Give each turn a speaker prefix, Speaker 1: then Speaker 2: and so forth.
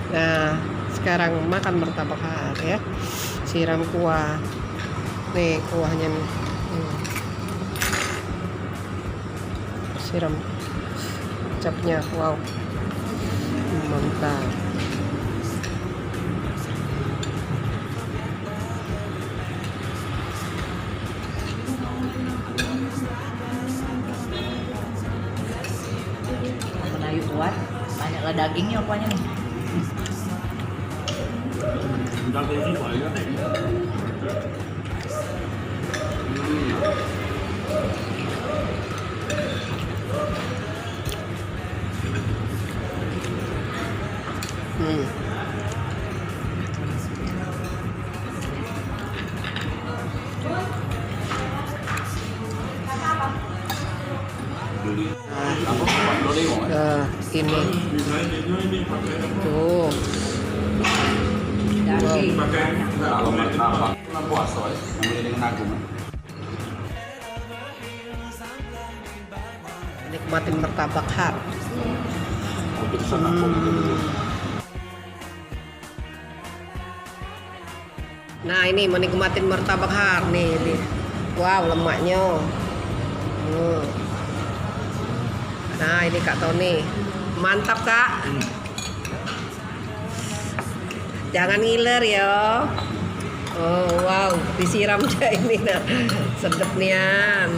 Speaker 1: Nah, sekarang makan martabak har ya. Siram kuah. Nih kuahnya nih. Siram kecapnya, wow, mantap.
Speaker 2: Menayu kuat, banyaklah dagingnya kuahnya nih.
Speaker 1: Nah, ini tuh.
Speaker 2: Daging.
Speaker 3: Kalau martabak puasa ya, namanya dengan agung.
Speaker 1: Nikmatin martabak har.
Speaker 3: Untuk sana dulu.
Speaker 1: Nah, ini menikmatin martabak har nih, nih. Wow, lemaknya. Nah, ini Kak Tony. Mantap, Kak. Jangan ngiler ya. Oh, wow, disiram aja ini nah. Sedep nian.